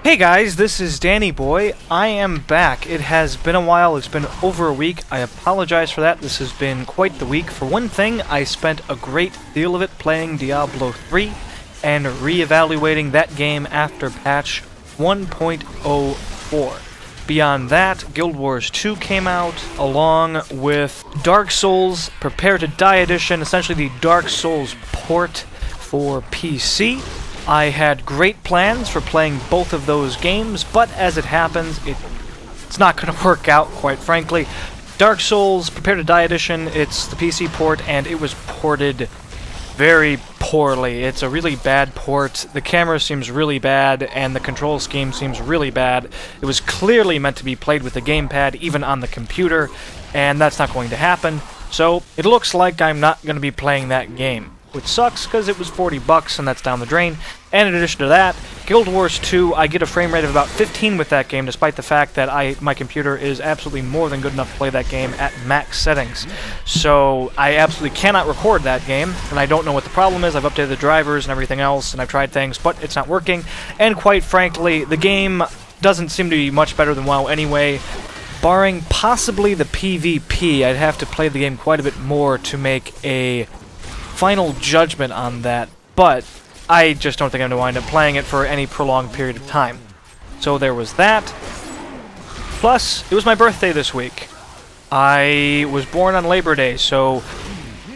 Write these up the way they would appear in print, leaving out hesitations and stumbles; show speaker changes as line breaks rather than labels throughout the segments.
Hey guys, this is Danny Boy. I am back. It has been a while. It's been over a week. I apologize for that. This has been quite the week. For one thing, I spent a great deal of it playing Diablo 3 and re-evaluating that game after patch 1.04. Beyond that, Guild Wars 2 came out, along with Dark Souls Prepare to Die Edition, essentially the Dark Souls port for PC. I had great plans for playing both of those games, but as it happens, it's not going to work out, quite frankly. Dark Souls Prepare to Die Edition, it's the PC port, and it was ported very poorly. It's a really bad port. The camera seems really bad, and the control scheme seems really bad. It was clearly meant to be played with the gamepad, even on the computer, and that's not going to happen. So it looks like I'm not going to be playing that game, which sucks because it was $40 and that's down the drain. And in addition to that, Guild Wars 2, I get a frame rate of about 15 with that game, despite the fact that my computer is absolutely more than good enough to play that game at max settings. So I absolutely cannot record that game, and I don't know what the problem is. I've updated the drivers and everything else, and I've tried things, but it's not working. And quite frankly, the game doesn't seem to be much better than WoW anyway. Barring possibly the PvP, I'd have to play the game quite a bit more to make a final judgment on that, but I just don't think I'm going to wind up playing it for any prolonged period of time. So there was that. Plus, it was my birthday this week. I was born on Labor Day, so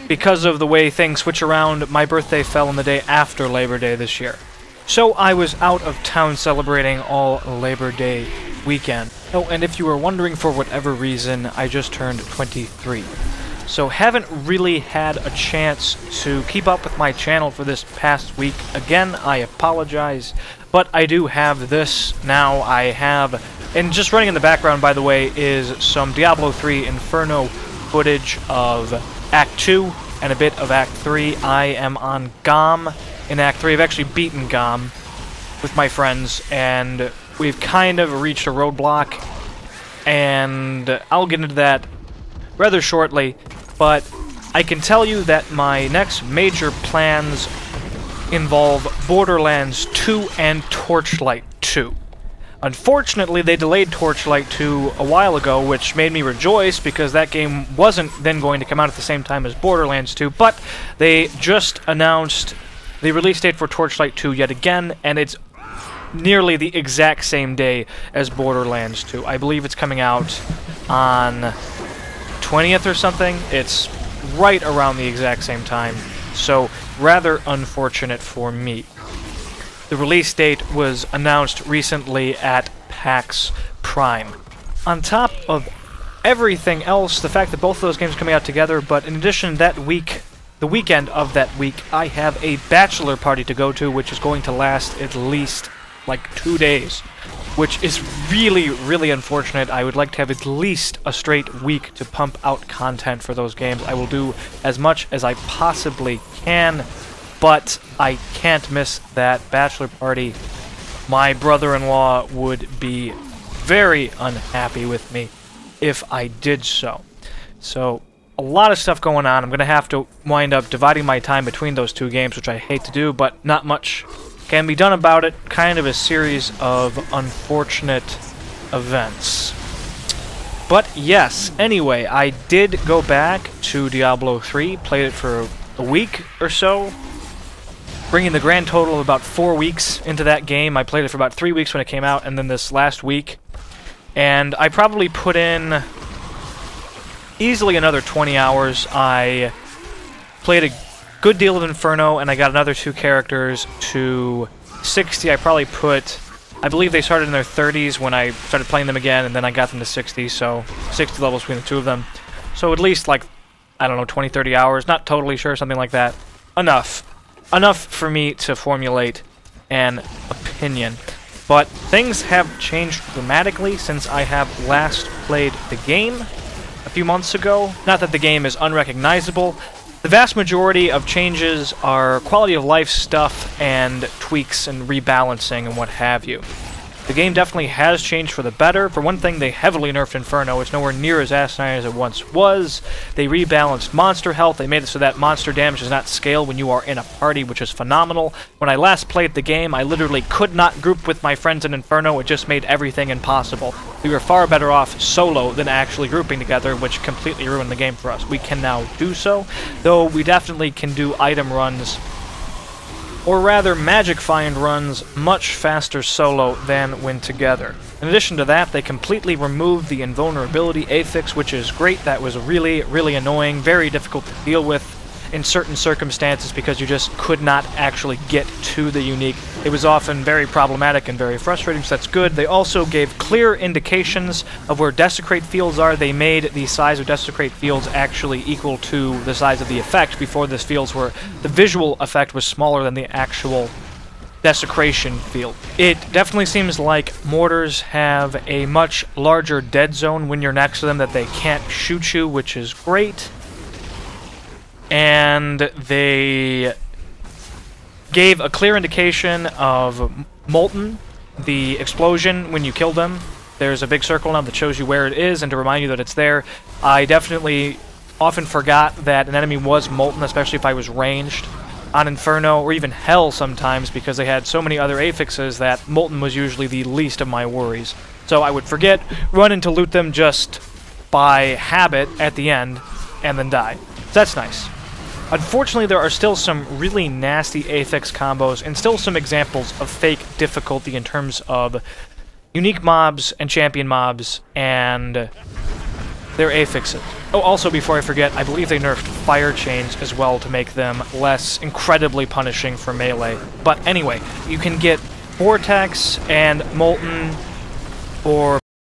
because of the way things switch around, my birthday fell on the day after Labor Day this year. So I was out of town celebrating all Labor Day weekend. Oh, and if you were wondering for whatever reason, I just turned 23. So haven't really had a chance to keep up with my channel for this past week. Again, I apologize, but I do have this now. I have, and just running in the background, by the way, is some Diablo 3 Inferno footage of Act 2 and a bit of Act 3. I am on Gom in Act 3. I've actually beaten Gom with my friends, and we've kind of reached a roadblock, and I'll get into that rather shortly. But I can tell you that my next major plans involve Borderlands 2 and Torchlight 2. Unfortunately, they delayed Torchlight 2 a while ago, which made me rejoice because that game wasn't then going to come out at the same time as Borderlands 2, but they just announced the release date for Torchlight 2 yet again, and it's nearly the exact same day as Borderlands 2. I believe it's coming out on 20th or something. It's right around the exact same time, so rather unfortunate for me. The release date was announced recently at PAX Prime. On top of everything else, the fact that both of those games are coming out together, but in addition, that week, the weekend of that week, I have a bachelor party to go to, which is going to last at least like 2 days, which is really, really unfortunate. I would like to have at least a straight week to pump out content for those games. I will do as much as I possibly can, but I can't miss that bachelor party. My brother-in-law would be very unhappy with me if I did so. So, a lot of stuff going on. I'm going to have to wind up dividing my time between those two games, which I hate to do, but not much can be done about it. Kind of a series of unfortunate events. But yes, anyway, I did go back to Diablo 3, played it for a week or so, bringing the grand total of about 4 weeks into that game. I played it for about 3 weeks when it came out, and then this last week. And I probably put in easily another 20 hours. I played a good deal of Inferno, and I got another 2 characters to 60. I probably put, I believe they started in their 30s when I started playing them again, and then I got them to 60, so 60 levels between the two of them. So at least, like, I don't know, 20, 30 hours, not totally sure, something like that. Enough for me to formulate an opinion. But things have changed dramatically since I have last played the game a few months ago. Not that the game is unrecognizable. The vast majority of changes are quality of life stuff and tweaks and rebalancing and what have you. The game definitely has changed for the better. For one thing, they heavily nerfed Inferno. It's nowhere near as asinine as it once was. They rebalanced monster health. They made it so that monster damage does not scale when you are in a party, which is phenomenal. When I last played the game, I literally could not group with my friends in Inferno. It just made everything impossible. We were far better off solo than actually grouping together, which completely ruined the game for us. We can now do so, though we definitely can do item runs, or rather magic find runs, much faster solo than when together. In addition to that, they completely removed the invulnerability affix, which is great. That was really, really annoying, very difficult to deal with in certain circumstances because you just could not actually get to the unique. It was often very problematic and very frustrating, so that's good. They also gave clear indications of where desecrate fields are. They made the size of desecrate fields actually equal to the size of the effect. Before, this fields were, the visual effect was smaller than the actual desecration field. It definitely seems like mortars have a much larger dead zone when you're next to them, that they can't shoot you, which is great. And they gave a clear indication of Molten, the explosion when you kill them. There's a big circle now that shows you where it is and to remind you that it's there. I definitely often forgot that an enemy was Molten, especially if I was ranged on Inferno or even Hell sometimes, because they had so many other affixes that Molten was usually the least of my worries. So I would forget, run in to loot them just by habit at the end, and then die. So that's nice. Unfortunately, there are still some really nasty affix combos and still some examples of fake difficulty in terms of unique mobs and champion mobs and their affixes. Oh, also, before I forget, I believe they nerfed fire chains as well to make them less incredibly punishing for melee. But anyway, you can get Vortex and Molten or